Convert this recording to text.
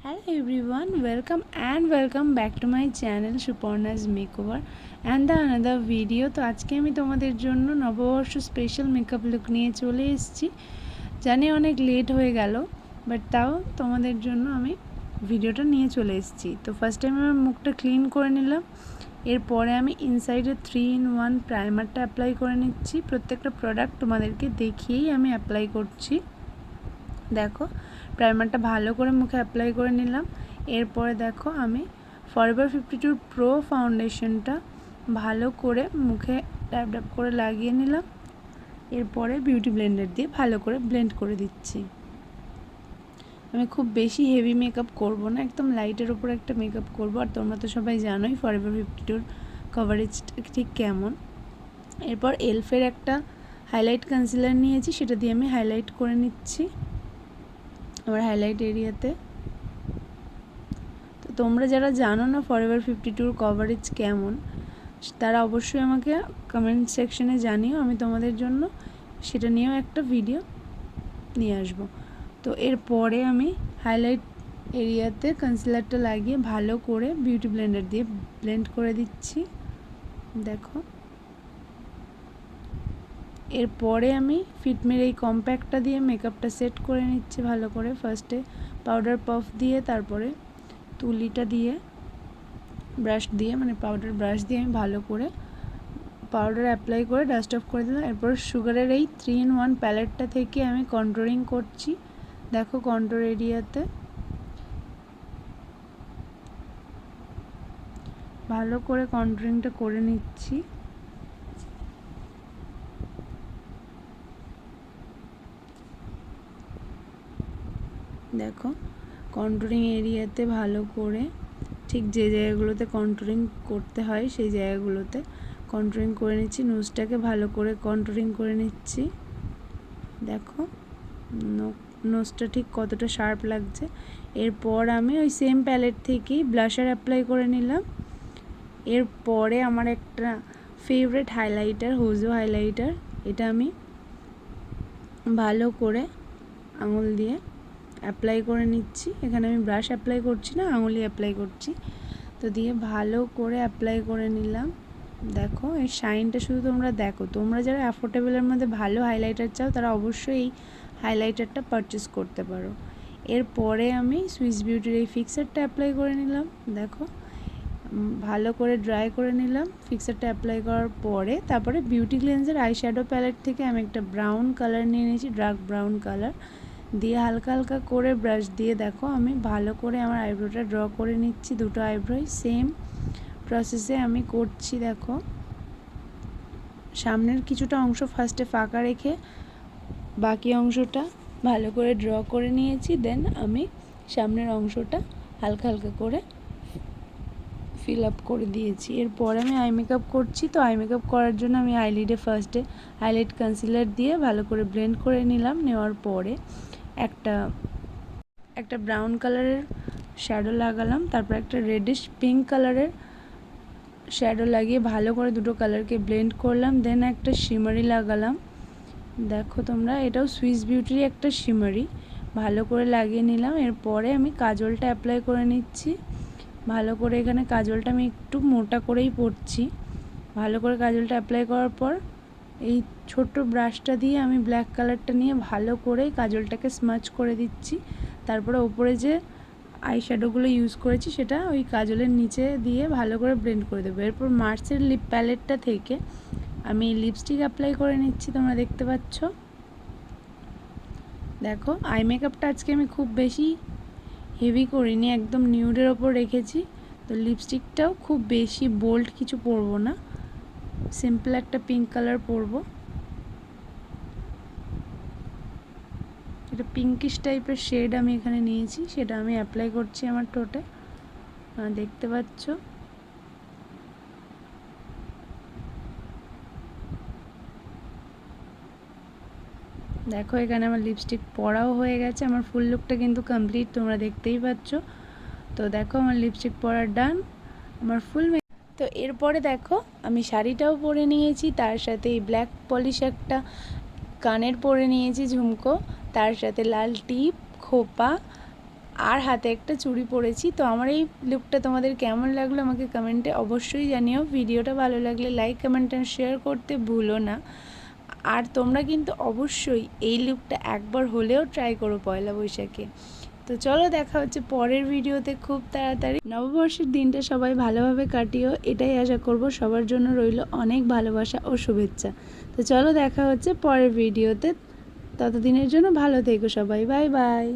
Hello everyone, welcome back to my channel Suparna's Makeover and the another video। তো আজকে আমি তোমাদের জন্য নববর্ষ স্পেশাল মেকআপ লুক নিয়ে চলে এসেছি। জানি অনেক লেট হয়ে গেল, বাট তাও তোমাদের জন্য আমি ভিডিওটা নিয়ে চলে এসেছি। তো ফার্স্ট টাইম আমি মুখটা ক্লিন করে নিলাম, এরপরে আমি ইনসাইডে 3-in-1 প্রাইমারটা অ্যাপ্লাই করে নিচ্ছি। প্রত্যেকটা প্রোডাক্ট তোমাদেরকে দেখিয়েই আমি অ্যাপ্লাই করছি। দেখো প্রাইমারটা ভালো করে মুখে অ্যাপ্লাই করে নিলাম। এরপরে দেখো আমি ফরএভার 52 প্রো ফাউন্ডেশনটা ভালো করে মুখে ট্যাপ ট্যাপ করে লাগিয়ে নিলাম। এরপরে বিউটি ব্লেন্ডার দিয়ে ভালো করে ব্লেন্ড করে দিচ্ছি। আমি খুব বেশি হেভি মেকআপ করব না, একদম লাইটের ওপর একটা মেকআপ করব। আর তোমরা তো সবাই জানোই ফরএভার 52 কভারেজটা ঠিক কেমন। এরপর এলফের একটা হাইলাইট কনসিলার নিয়েছি, সেটা দিয়ে আমি হাইলাইট করে নিচ্ছি আমার হাইলাইট এরিয়াতে। তো তোমরা যারা জানো না ফরএভার 52 কভারেজ কেমন, তারা অবশ্যই আমাকে কমেন্ট সেকশনে জানিও, আমি তোমাদের জন্য সেটা নিয়েও একটা ভিডিও নিয়ে আসব। তো এরপরে আমি হাইলাইট এরিয়াতে কনসিলারটা লাগিয়ে ভালো করে বিউটি ব্লেন্ডার দিয়ে ব্লেন্ড করে দিচ্ছি। দেখো এরপরে আমি ফিটমির এই কম্প্যাক্টটা দিয়ে মেকআপটা সেট করে নিচ্ছি ভালো করে। ফার্স্টে পাউডার পাফ দিয়ে, তারপরে তুলিটা দিয়ে ব্রাশ দিয়ে, মানে পাউডার ব্রাশ দিয়ে আমি ভালো করে পাউডার অ্যাপ্লাই করে ডাস্ট অফ করে দিলাম। এরপর সুগারের এই 3-in-1 প্যালেটটা থেকে আমি কন্ট্রোলিং করছি। দেখো কন্ট্রোর এরিয়াতে ভালো করে কন্ট্রোলিংটা করে নিচ্ছি। দেখো কন্ট্রোলিং এরিয়াতে ভালো করে ঠিক যে জায়গাগুলোতে কন্ট্রোলিং করতে হয় সেই জায়গাগুলোতে কন্ট্রোলিং করে নিচ্ছি। নোজটাকে ভালো করে কন্ট্রোলিং করে নিচ্ছি। দেখো নোজটা ঠিক কতটা শার্প লাগছে। এরপর আমি ওই সেম প্যালেট থেকেই ব্লাশার অ্যাপ্লাই করে নিলাম। এরপরে আমার একটা ফেভারিট হাইলাইটার, হোজো হাইলাইটার, এটা আমি ভালো করে আঙুল দিয়ে অ্যাপ্লাই করে নিচ্ছি। এখানে আমি ব্রাশ অ্যাপ্লাই করছি না, আঙুলি অ্যাপ্লাই করছি। তো দিয়ে ভালো করে অ্যাপ্লাই করে নিলাম। দেখো এই শাইনটা শুধু তোমরা দেখো। তোমরা যারা অ্যাফোর্ডেবলের মধ্যে ভালো হাইলাইটার চাও তারা অবশ্যই এই হাইলাইটারটা পারচেস করতে পারো। এরপরে আমি সুইস বিউটির এই ফিক্সারটা অ্যাপ্লাই করে নিলাম। দেখো ভালো করে ড্রাই করে নিলাম। ফিক্সারটা অ্যাপ্লাই করার পরে তারপরে beauty cleanser eye shadow palette থেকে আমি একটা ব্রাউন কালার নিয়ে নিয়েছি, ডার্ক ব্রাউন কালার দিয়ে হালকা হালকা করে ব্রাশ দিয়ে দেখো আমি ভালো করে আমার আইব্রোটা ড্র করে নিচ্ছি। দুটো আইব্রোই সেম প্রসেসে আমি করছি। দেখো সামনের কিছুটা অংশ ফার্স্টে ফাঁকা রেখে বাকি অংশটা ভালো করে ড্র করে নিয়েছি। দেন আমি সামনের অংশটা হালকা হালকা করে ফিল আপ করে দিয়েছি। এরপর আমি আই মেকআপ করছি। তো আই মেকআপ করার জন্য আমি আইলিডে ফার্স্টে হাইলাইট কনসিলার দিয়ে ভালো করে ব্লেন্ড করে নিলাম। নেওয়ার পরে একটা ব্রাউন কালারের শ্যাডো লাগালাম, তারপর একটা রেডিশ পিঙ্ক কালারের শ্যাডো লাগিয়ে ভালো করে দুটো কালারকে ব্লেন্ড করলাম। দেন একটা শিমারি লাগালাম। দেখো তোমরা এটাও সুইস বিউটির একটা শিমারি, ভালো করে লাগিয়ে নিলাম। এরপরে আমি কাজলটা অ্যাপ্লাই করে নিচ্ছি ভালো করে। এখানে কাজলটা আমি একটু মোটা করেই পড়ছি। ভালো করে কাজলটা অ্যাপ্লাই করার পর এই ছোট্ট ব্রাশটা দিয়ে আমি ব্ল্যাক কালারটা নিয়ে ভালো করে কাজলটাকে স্মাচ করে দিচ্ছি। তারপরে উপরে যে আই শ্যাডোগুলো ইউজ করেছি সেটা ওই কাজলের নিচে দিয়ে ভালো করে ব্লেন্ড করে দেবো। এরপর মার্সের লিপ প্যালেটটা থেকে আমি লিপস্টিক অ্যাপ্লাই করে নিচ্ছি, তোমরা দেখতে পাচ্ছ। দেখো আই মেকআপটা আজকে আমি খুব বেশি হেভি করিনি, একদম নিউডের ওপর রেখেছি। তো লিপস্টিকটাও খুব বেশি বোল্ড কিছু পরবো না, সিম্পল একটা পিঙ্ক কালার পরবো। এটা পিঙ্কিশ টাইপের শেড আমি এখানে নিয়েছি, সেটা আমি অ্যাপ্লাই করছি আমার ঠোঁটে, দেখতে পাচ্ছ। দেখো এখানে আমার লিপস্টিক পরাও হয়ে গেছে, আমার ফুল লুকটা কিন্তু কমপ্লিট, তোমরা দেখতেই পাচ্ছ। তো দেখো আমার লিপস্টিক পরা ডান, আমার ফুল। তো এরপরে দেখো আমি শাড়িটাও পরে নিয়েছি, তার সাথে এই ব্ল্যাক পলিশ একটা কানের পরে নিয়েছি ঝুমকো, তার সাথে লাল টিপ, খোপা, আর হাতে একটা চুড়ি পরেছি। তো আমার এই লুকটা তোমাদের কেমন লাগলো আমাকে কমেন্টে অবশ্যই জানিও। ভিডিওটা ভালো লাগলে লাইক কমেন্ট অ্যান্ড শেয়ার করতে ভুলো না। আর তোমরা কিন্তু অবশ্যই এই লুকটা একবার হলেও ট্রাই করো পয়লা বৈশাখে। তো চলো দেখা হচ্ছে পরের ভিডিওতে খুব তাড়াতাড়ি। নববর্ষের দিনটা সবাই ভালোভাবে কাটিও, এটাই আশা করব। সবার জন্য রইল অনেক ভালোবাসা ও শুভেচ্ছা। তো চলো দেখা হচ্ছে পরের ভিডিওতে, ততদিনের জন্য ভালো থেকো সবাই, বাই বাই।